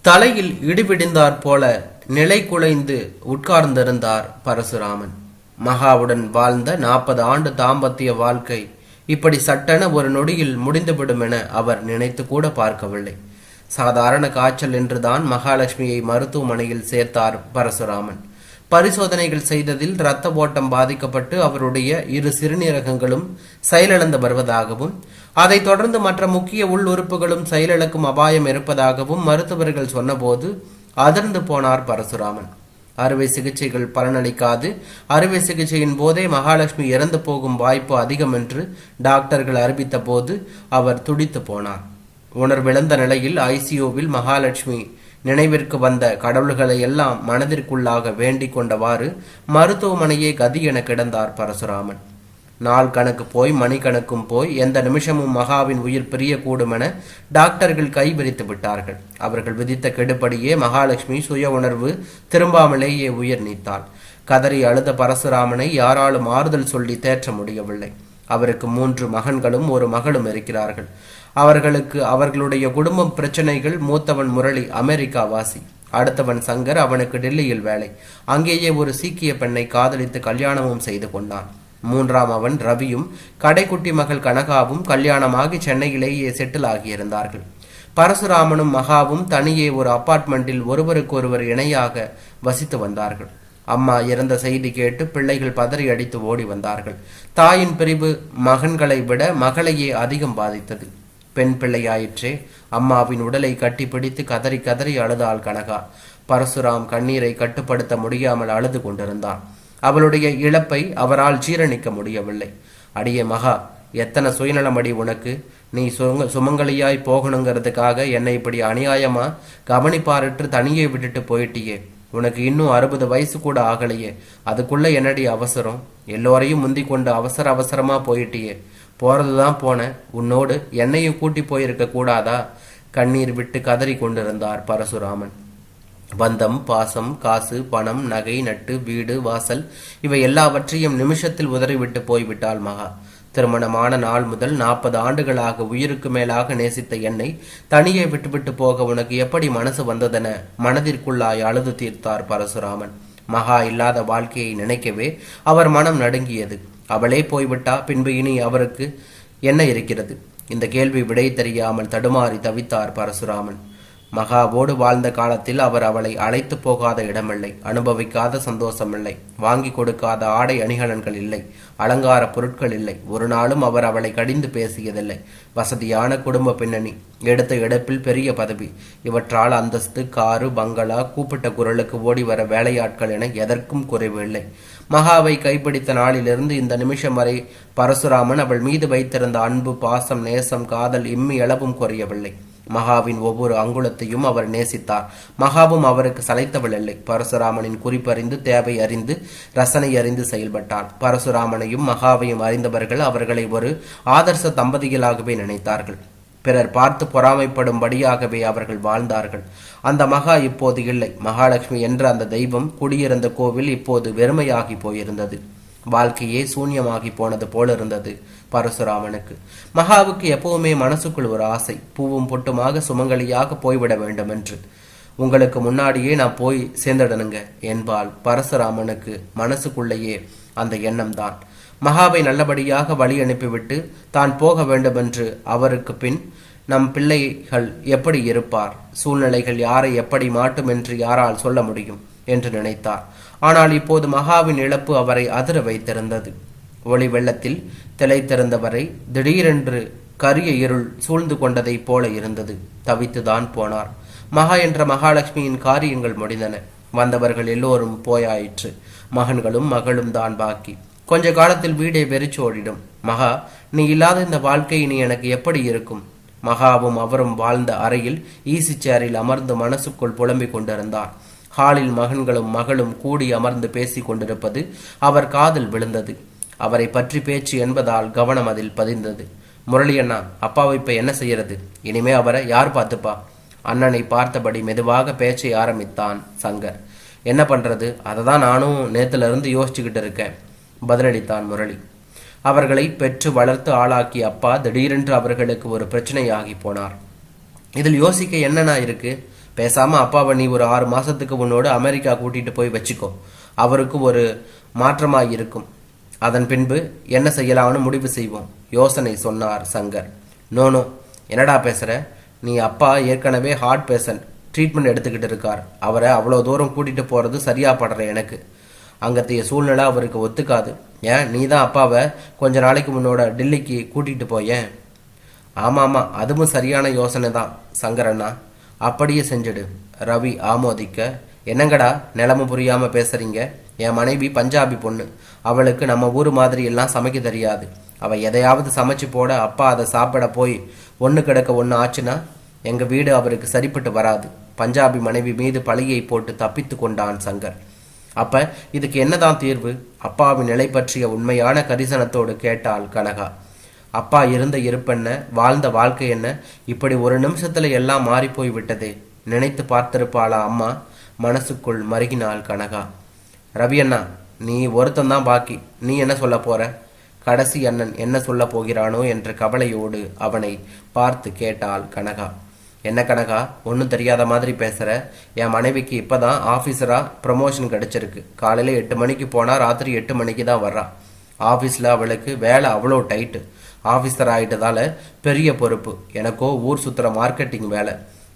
தலையில் இடிபிடிந்தாற் போல நிலை குலைந்து உட்கார்ந்திருந்தார் பரசுராமன். மகாவுடன் வாழ்ந்த 40 ஆண்டு தாம்பத்திய வாழ்க்கை இப்படி சட்டென ஒரு நொடியில் முடிந்துவிடும் என அவர் நினைத்து கூட பார்க்கவில்லை. சாதாரண காய்ச்சல் என்றுதான் மகாலட்சுமியை மருத்துவமனையில் சேர்த்தார் பரசுராமன். பரிசோதனைகள் செய்ததில் இரத்த ஓட்டம் பாதிக்கப்பட்டு அவருடைய 2 சிறுநீரகங்களும் செயலிழந்து வருவதாகவும் அதைத் தொடர்ந்து மற்ற முக்கிய உள் உறுப்புகளும் செயலிழக்கும் அபாயம் இருப்பதாகவும் மருத்துவர்கள் சொன்னபோது அதிர்ந்து போனார் பரசுராமன். அறுவை சிகிச்சைகள் பலனளிக்காது, அறுவை சிகிச்சையின் போதே மகாலட்சுமி இறந்து போகும் வாய்ப்பு அதிகம் என்று டாக்டர்கள் அறிவித்த போது அவர் துடித்து போனார். உணர்விழந்த நிலையில் ஐசியூவில் மகாலட்சுமி நினைவிற்கு வந்த கடவுள்களை எல்லாம் மனதிற்குள்ளாக வேண்டிக் கொண்டவாறு மருத்துவமனையே கதி என கிடந்தார் பரசுராமன். நாள் கணக்கு போய் மணிக்கணக்கும் போய் எந்த நிமிஷமும் மகாவின் உயிர் பிரியக்கூடும் என டாக்டர்கள் கைவிரித்து விட்டார்கள். அவர்கள் விதித்த கெடுபடியே மகாலட்சுமி சுய உணர்வு திரும்பாமலேயே உயிர் நீத்தாள். கதறி அழுத பரசுராமனை யாராலும் ஆறுதல் சொல்லி தேற்ற முடியவில்லை. அவருக்கு 3 மகன்களும் 1 மகளும் இருக்கிறார்கள். அவர்களுக்கு அவர்களுடைய குடும்பம் பிரச்சனைகள். மூத்தவன் முரளி அமெரிக்கா வாசி, அடுத்தவன் சங்கர், அவனுக்கு டெல்லியில் வேலை. அங்கேயே ஒரு சீக்கிய பெண்ணை காதலித்து கல்யாணமும் செய்து கொண்டான். 3ஆம் அவன் ரவியும் கடைக்குட்டி மகள் கனகாவும் கல்யாணமாகி சென்னையிலேயே செட்டில் ஆகியிருந்தார்கள். பரசுராமனும் மகாவும் தனியே ஒரு அபார்ட்மெண்டில் ஒருவருக்கொருவர் இணையாக வசித்து வந்தார்கள். அம்மா இறந்த செய்தி கேட்டு பிள்ளைகள் பதறி அடித்து ஓடி வந்தார்கள். தாயின் பிரிவு மகன்களை விட மகளையே அதிகம் பாதித்தது. பெண் பிள்ளையாயிற்றே. அம்மாவின் உடலை கட்டி பிடித்து கதறி கதறி அழுதாள் கனகா. பரசுராம் கண்ணீரை கட்டுப்படுத்த முடியாமல் அழுது கொண்டிருந்தான். அவளுடைய இழப்பை அவரால் ஜீரணிக்க முடியவில்லை. அடியே மகா, எத்தனை சுயநலமடி உனக்கு! நீ சுமங்கலியாய் போகணுங்கிறதுக்காக என்னை இப்படி அநியாயமா கவனிப்பாரற்று தனியே விட்டுட்டு போயிட்டியே. உனக்கு இன்னும் 60 வயசு கூட ஆகலையே. அதுக்குள்ள என்னடி அவசரம்? எல்லோரையும் முந்தி கொண்டு அவசர அவசரமா போயிட்டியே. போறதுதான் போன, உன்னோடு என்னையும் கூட்டி போயிருக்க கூடாதா? கண்ணீர் விட்டு கதறி கொண்டிருந்தார் பரசுராமன். பந்தம், பாசம், காசு, பணம், நகை, நட்டு, வீடு, வாசல் இவை எல்லாவற்றையும் நிமிஷத்தில் உதறிவிட்டு போய்விட்டாள் மகா. திருமணமான நாள் முதல் 40 ஆண்டுகளாக உயிருக்கு மேலாக நேசித்த என்னை தனியே விட்டுவிட்டு போக உனக்கு எப்படி மனசு வந்ததென மனதிற்குள்ளாய் அழுது தீர்த்தார் பரசுராமன். மகா இல்லாத வாழ்க்கையை நினைக்கவே அவர் மனம் நடுங்கியது. அவளே போய்விட்டா பின்பு இனி அவருக்கு என்ன இருக்கிறது? இந்த கேள்வி விடை தெரியாமல் தடுமாறி தவித்தார் பரசுராமன். மகாவோடு வாழ்ந்த காலத்தில் அவர் அவளை அழைத்து போகாத இடமில்லை, அனுபவிக்காத சந்தோஷமில்லை, வாங்கி கொடுக்காத ஆடை அணிகலன்கள் இல்லை, அலங்கார பொருட்கள் இல்லை. ஒரு நாளும் அவர் அவளை கடிந்து பேசியதில்லை. வசதியான குடும்ப பின்னணி, எடுத்த எடுப்பில் பெரிய பதவி, இவற்றால் அந்தஸ்து, காரு, பங்களா, கூப்பிட்ட குரலுக்கு ஓடி வர வேலையாட்கள் என எதற்கும் குறைவு இல்லை. மகாவை கைப்பிடித்த நாளிலிருந்து இந்த நிமிஷம் வரை பரசுராமன் அவள் மீது வைத்திருந்த அன்பு, பாசம், நேசம், காதல் இம்மி அளவும் குறையவில்லை. மகாவின் ஒவ்வொரு அங்குலத்தையும் அவர் நேசித்தார். மகாவும் அவருக்கு சளைத்தவள் இல்லை. பரசுராமனின் குறிப்பறிந்து, தேவை அறிந்து, ரசனை அறிந்து செயல்பட்டார். பரசுராமனையும் மகாவையும் அறிந்தவர்கள் அவர்களை ஒரு ஆதர்ச தம்பதிகளாகவே நினைத்தார்கள். பிறர் பார்த்து பொறாமைப்படும்படியாகவே அவர்கள் வாழ்ந்தார்கள். அந்த மகா இப்போது இல்லை. மகாலட்சுமி என்ற அந்த தெய்வம் குடியிருந்த கோவில் இப்போது வெறுமையாகி போயிருந்தது. வாழ்க்கையே சூன்யமாகி போனது போலிருந்தது பரசுராமனுக்கு. மகாவுக்கு எப்பவுமே மனசுக்குள் ஒரு ஆசை, பூவும் பொட்டுமாக சுமங்கலியாக போய்விட வேண்டும் என்று. உங்களுக்கு முன்னாடியே நான் போய் சேர்ந்துடணுங்க என்பால் பரசுராமனுக்கு மனசுக்குள்ளேயே அந்த எண்ணம் தான். மகாவை நல்லபடியாக வழி அனுப்பிவிட்டு தான் போக வேண்டுமென்று அவருக்கு பின் நம் பிள்ளைகள் எப்படி இருப்பார்? சூழ்நிலைகள் யாரை எப்படி மாட்டும் என்று யாரால் சொல்ல முடியும் என்று நினைத்தார். ஆனால் இப்போது மகாவின் இழப்பு அவரை அதிர வைத்திருந்தது. ஒளி வெள்ளத்தில் திளைத்திருந்தவரை திடீரென்று கரிய இருள் சூழ்ந்து கொண்டதை போல இருந்தது. தவித்துதான் போனார். மகா என்ற மகாலட்சுமியின் காரியங்கள் முடிந்தன. வந்தவர்கள் எல்லோரும் போயாயிற்று. மகன்களும் மகளும் தான் பாக்கி. கொஞ்ச காலத்தில் வீடே வெறிச்சோடிடும். மகா, நீ இல்லாத இந்த வாழ்க்கை இனி எனக்கு எப்படி இருக்கும்? மகாவும் அவரும் வாழ்ந்த அறையில் ஈசி சேரில் அமர்ந்து மனசுக்குள் புலம்பிக் கொண்டிருந்தார். ஹாலில் மகன்களும் மகளும் கூடி அமர்ந்து பேசிக் கொண்டிருப்பது அவர் காதில் விழுந்தது. அவரை பற்றி பேச்சு என்பதால் கவனம் அதில் பதிந்தது. முரளி அண்ணா, அப்பாவை இப்ப என்ன செய்யறது? இனிமே அவரை யார் பார்த்துப்பா? அண்ணனை பார்த்தபடி மெதுவாக பேச்சை ஆரம்பித்தான் சங்கர். என்ன பண்றது, அதை தான் நானும் நேத்துல இருந்து யோசிச்சுக்கிட்டு இருக்கேன் பதிலளித்தான் முரளி. அவர்களை பெற்று வளர்த்து ஆளாக்கிய அப்பா திடீரென்று அவர்களுக்கு ஒரு பிரச்சனையாகி போனார். இதில் யோசிக்க என்னன்னா இருக்கு? பேசாம அப்பாவை நீ ஒரு 6 மாசத்துக்கு உன்னோடு அமெரிக்கா கூட்டிட்டு போய் வச்சுக்கோ. அவருக்கு ஒரு மாற்றமாய் இருக்கும். அதன் பின்பு என்ன செய்யலாம்னு முடிவு செய்வோம் யோசனை சொன்னார் சங்கர். நோனோ, என்னடா பேசுற? நீ அப்பா ஏற்கனவே ஹார்ட் பேஷண்ட், ட்ரீட்மெண்ட் எடுத்துக்கிட்டு இருக்கார். அவரை அவ்வளோ தூரம் கூட்டிட்டு போறது சரியா படுற எனக்கு. அங்கத்தைய சூழ்நிலை அவருக்கு ஒத்துக்காது. ஏன், நீ தான் அப்பாவை கொஞ்ச நாளைக்கு முன்னோட டெல்லிக்கு கூட்டிட்டு போயேன். ஆமாமா, அதுவும் சரியான யோசனை தான் சங்கரண்ணா, அப்படியே செஞ்சிடு. ரவி ஆமோதிக்க, என்னங்கடா நிலம புரியாம பேசுறீங்க? என் மனைவி பஞ்சாபி பொண்ணு. அவளுக்கு நம்ம ஊர் மாதிரி எல்லாம் சமைக்க தெரியாது. அவ எதையாவது சமைச்சு போட அப்பா அதை சாப்பிட போய் ஒன்று கிடக்க ஒன்று ஆச்சுன்னா எங்க வீடு அவருக்கு சரிப்பட்டு வராது. பஞ்சாபி மனைவி மீது பழியை போட்டு தப்பித்து கொண்டான் சங்கர். அப்ப இதுக்கு என்னதான் தீர்வு? அப்பாவின் நிலை பற்றிய உண்மையான கரிசனத்தோடு கேட்டாள் கனகா. அப்பா இருந்த இருப்பென்ன, வாழ்ந்த வாழ்க்கை என்ன, இப்படி ஒரு நிமிஷத்துல எல்லாம் மாறி போய் விட்டதே. நினைத்து பார்த்திருப்பாளா அம்மா? மனசுக்குள் மருகினாள் கனகா. ரவி அண்ணா, நீ ஒருத்தந்தான் பாக்கி. நீ என்ன சொல்ல போற? கடைசி அண்ணன் என்ன சொல்ல போகிறானோ என்ற கவலையோடு அவனை பார்த்து கேட்டாள் கனகா. என்ன கனகா, ஒன்றும் தெரியாத மாதிரி பேசுற? என் மனைவிக்கு இப்பதான் ஆபீசரா ப்ரமோஷன் கிடைச்சிருக்கு. காலையில 8 மணிக்கு போனா ராத்திரி 8 மணிக்கு தான் வர்றா. ஆபீஸ்ல அவளுக்கு வேலை அவ்வளோ டைட்டு. ஆபீசர் ஆயிட்டதால பெரிய பொறுப்பு. எனக்கோ ஊர் சுத்துற மார்க்கெட்டிங் வேலை.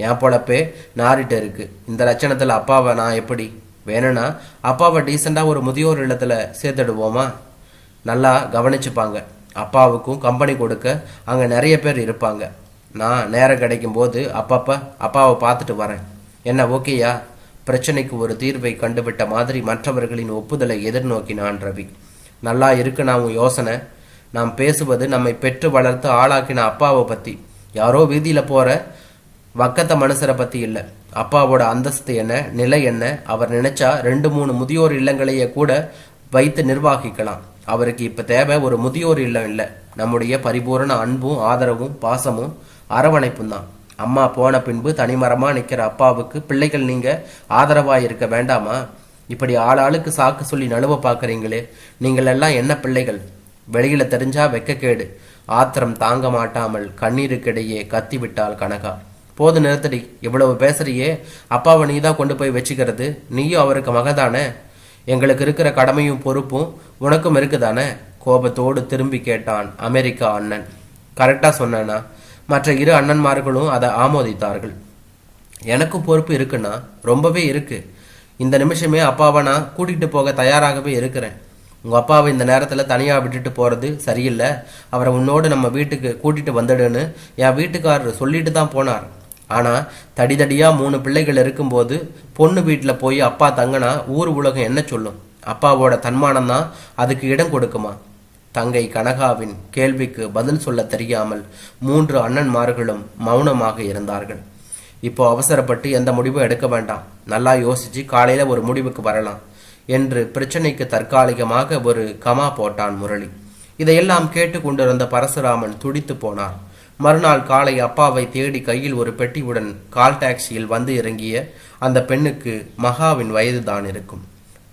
என் பொழப்பே நாரிட்டு இருக்கு. இந்த லட்சணத்துல அப்பாவை நான் எப்படி? வேணும்னா அப்பாவை டீசெண்டா ஒரு முதியோர் இல்லத்துல சேர்த்துடுவோமா? நல்லா கவனிச்சுப்பாங்க. அப்பாவுக்கும் கம்பெனி கொடுக்க அங்க நிறைய பேர் இருப்பாங்க. நான் நேரம் கிடைக்கும் போது அப்பப்ப அப்பாவை பார்த்துட்டு வரேன். என்ன ஓகேயா? பிரச்சனைக்கு ஒரு தீர்வை கண்டுவிட்ட மாதிரி மற்றவர்களின் ஒப்புதலை எதிர்நோக்கினான் ரவி. நல்லா இருக்கு நான் யோசனை. நாம் பேசுவது நம்மை பெற்று வளர்த்து ஆளாக்கின அப்பாவை பத்தி, யாரோ வீதியில போற வக்கத்த மனுஷரை பத்தி இல்ல. அப்பாவோட அந்தஸ்து என்ன, நிலை என்ன, அவர் நினைச்சா 2-3 முதியோர் இல்லங்களையே கூட வைத்து நிர்வாகிக்கலாம். அவருக்கு இப்ப தேவை ஒரு முதியோர் இல்லம் இல்ல, நம்முடைய பரிபூரண அன்பும் ஆதரவும் பாசமும் அரவணைப்பும் தான். அம்மா போன பின்பு தனிமரமா நிக்கிற அப்பாவுக்கு பிள்ளைகள் நீங்க ஆதரவா இருக்க வேண்டாமா? இப்படி ஆளாளுக்கு சாக்கு சொல்லி நழுவ பாக்குறீங்களே, நீங்கள் எல்லாம் என்ன பிள்ளைகள்? வெளியில தெரிஞ்சா வெக்கக்கேடு. ஆத்திரம் தாங்க மாட்டாமல் கண்ணீருக்கிடையே கத்திவிட்டாள் கனகா. போது நிறுத்தடி, இவ்வளவு பேசுறியே. அப்பாவை நீ தான் கொண்டு போய் வச்சுக்கிறது. நீயும் அவருக்கு மகதானே. எங்களுக்கு இருக்கிற கடமையும் பொறுப்பும் உனக்கும் இருக்குதானே? கோபத்தோடு திரும்பி கேட்டான் அமெரிக்கா அண்ணன். கரெக்டா சொன்னா? மற்ற 2 அண்ணன்மார்களும் அதை ஆமோதித்தார்கள். எனக்கும் பொறுப்பு இருக்குன்னா ரொம்பவே இருக்கு. இந்த நிமிஷமே அப்பாவை நான் கூட்டிகிட்டு போக தயாராகவே இருக்கிறேன். உங்க அப்பாவை இந்த நேரத்துல தனியா விட்டுட்டு போறது சரியில்லை. அவரை உன்னோடு நம்ம வீட்டுக்கு கூட்டிட்டு வந்துடுன்னு என் வீட்டுக்காரர் சொல்லிட்டு தான் போனார். ஆனா தடிதடியா 3 பிள்ளைகள் இருக்கும்போது பொண்ணு வீட்டுல போய் அப்பா தங்கனா ஊர் உலகம் என்ன சொல்லும்? அப்பாவோட தன்மானம் தான் அதுக்கு இடம் கொடுக்குமா? தங்கை கனகாவின் கேள்விக்கு பதில் சொல்ல தெரியாமல் 3 அண்ணன்மார்களும் மௌனமாக இருந்தார்கள். இப்போ அவசரப்பட்டு எந்த முடிவும் எடுக்க வேண்டாம். நல்லா யோசிச்சு காலையில ஒரு முடிவுக்கு வரலாம் என்று பிரச்சனைக்கு தற்காலிகமாக ஒரு கமா போட்டான் முரளி. இதையெல்லாம் கேட்டு கொண்டிருந்த பரசுராமன் துடித்து போனார். மறுநாள் காலை அப்பாவை தேடி கையில் ஒரு பெட்டியுடன் கால் டாக்ஸியில் வந்து இறங்கிய அந்த பெண்ணுக்கு மகாவின் வயதுதான் இருக்கும்.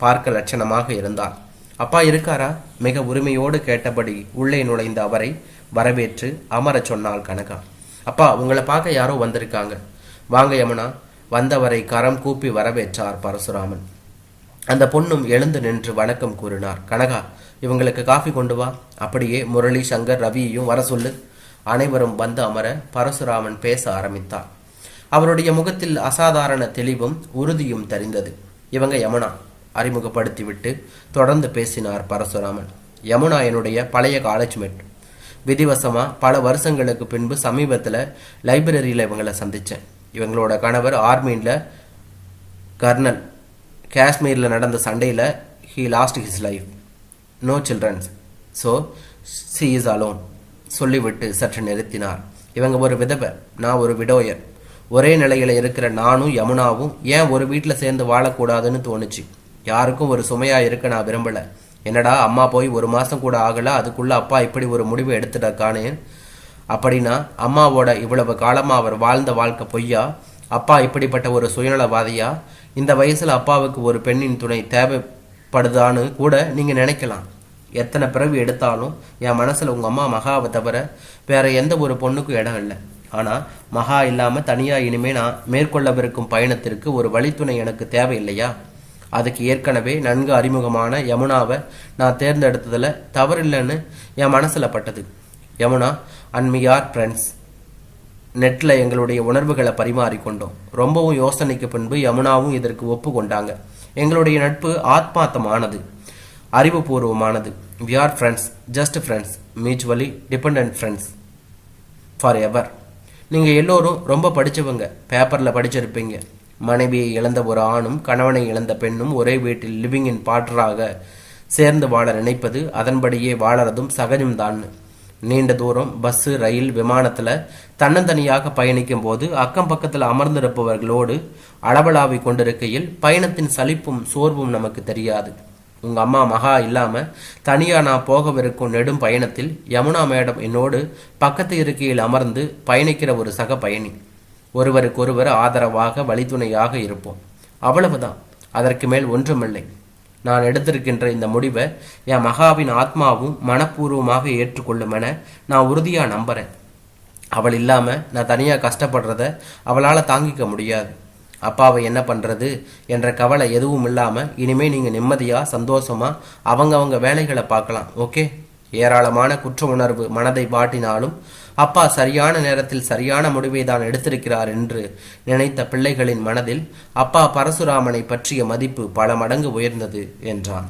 பார்க்க லட்சணமாக இருந்தார். அப்பா இருக்காரா? மிக உரிமையோடு கேட்டபடி உள்ளே நுழைந்த அவரை வரவேற்று அமரச் சொன்னாள் கனகா. அப்பா, உங்களை பார்க்க யாரோ வந்திருக்காங்க. வாங்க யமுனா. வந்தவரை கரம் கூப்பி வரவேற்றார் பரசுராமன். அந்த பொண்ணும் எழுந்து நின்று வணக்கம் கூறினார். கனகா, இவங்களுக்கு காஃபி கொண்டு வா. அப்படியே முரளி, சங்கர், ரவியையும் வர சொல்லு. அனைவரும் வந்து அமர பரசுராமன் பேச ஆரம்பித்தார். அவருடைய முகத்தில் அசாதாரண தெளிவும் உறுதியும் தெரிந்தது. இவங்க யமுனா அறிமுகப்படுத்திவிட்டு தொடர்ந்து பேசினார் பரசுராமன். யமுனா என்னுடைய பழைய காலேஜ்மேட். விதிவசமா பல வருஷங்களுக்கு பின்பு சமீபத்தில் லைப்ரரியில் இவங்களை சந்தித்தேன். இவங்களோட கணவர் ஆர்மியில் கர்னல். காஷ்மீரில் நடந்த சண்டையில் he lost his life. No childrens, so she is alone சொல்லிவிட்டு சற்று நிறுத்தினார். இவங்க ஒரு விதவை, நான் ஒரு விடோயர். ஒரே நிலையில இருக்கிற நானும் யமுனாவும் ஏன் ஒரு வீட்டில் சேர்ந்து வாழக்கூடாதுன்னு தோணுச்சு. யாருக்கும் ஒரு சுமையா இருக்க நான் விரும்பல. என்னடா அம்மா போய் 1 மாசம் கூட ஆகல, அதுக்குள்ள அப்பா இப்படி ஒரு முடிவு எடுத்துட்டானே. அப்படின்னா அம்மாவோட இவ்வளவு காலமா அவர் வாழ்ந்த வாழ்க்கை பொய்யா? அப்பா இப்படிப்பட்ட ஒரு சுயநலவாதியா? இந்த வயசுல அப்பாவுக்கு ஒரு பெண்ணின் துணை தேவைப்படுதான்னு கூட நீங்க நினைக்கலாம். எத்தனை பிறவி எடுத்தாலும் என் மனசுல உங்க அம்மா மகாவை தவிர வேற எந்த ஒரு பொண்ணுக்கும் இடம் இல்லை. ஆனா மகா இல்லாம தனியா இனிமே நான் மேற்கொள்ளவிருக்கும் பயணத்திற்கு ஒரு வழித்துணை எனக்கு தேவையில்லையா? அதுக்கு ஏற்கனவே நன்கு அறிமுகமான யமுனாவை நான் தேர்ந்தெடுத்ததுல தவறில்லைன்னு என் மனசுல பட்டது. Yamuna and we are friends. நெட்ல எங்களுடைய உணர்வுகளை பரிமாறிக்கொண்டோம். ரொம்பவும் யோசனைக்கு பின்பு யமுனாவும் இதற்கு ஒப்பு கொண்டாங்க. எங்களுடைய நட்பு ஆத்மார்த்தமானது, அறிவுபூர்வமானது. We are friends, just friends, mutually dependent friends forever. நீங்க எல்லோரும் ரொம்ப படிச்சவங்க, பேப்பர்ல படிச்சிருப்பீங்க. மனைவியை இழந்த ஒரு ஆணும் கணவனை இழந்த பெண்ணும் ஒரே வீட்டில் லிவிங் இன் பார்ட்னராக சேர்ந்து வாழ நினைப்பது, அதன்படியே வாழறதும் சகஜம்தான். நீண்ட தூரம் பஸ்ஸு, ரயில், விமானத்துல தன்னந்தனியாக பயணிக்கும் போது அக்கம் பக்கத்தில் அமர்ந்திருப்பவர்களோடு அளவலாவி கொண்டிருக்கையில் பயணத்தின் சலிப்பும் சோர்வும் நமக்கு தெரியாது. உங்க அம்மா மகா இல்லாம தனியா நான் போகவிருக்கும் நெடும் பயணத்தில் யமுனா மேடம் என்னோடு பக்கத்து இருக்கையில் அமர்ந்து பயணிக்கிற ஒரு சக பயணி. ஒருவருக்கொருவர் ஆதரவாக வழித்துணையாக இருப்போம். அவ்வளவுதான், அதற்கு மேல் ஒன்றுமில்லை. நான் எடுத்திருக்கின்ற இந்த முடிவை என் மகாவின் ஆத்மாவும் மனப்பூர்வமாக ஏற்றுக்கொள்ளும் என நான் உறுதியா நம்புறேன். அவள் இல்லாம நான் தனியா கஷ்டப்படுறத அவளால தாங்கிக்க முடியாது. அப்பாவை என்ன பண்றது என்ற கவலை எதுவும் இல்லாம இனிமே நீங்க நிம்மதியா சந்தோஷமா அவங்க வேலைகளை பார்க்கலாம். ஓகே? ஏராளமான குற்ற உணர்வு மனதை வாட்டினாலும் அப்பா சரியான நேரத்தில் சரியான முடிவை தான் எடுத்திருக்கிறார் என்று நினைத்த பிள்ளைகளின் மனதில் அப்பா பரசுராமனை பற்றிய மதிப்பு பல மடங்கு உயர்ந்தது என்றான்.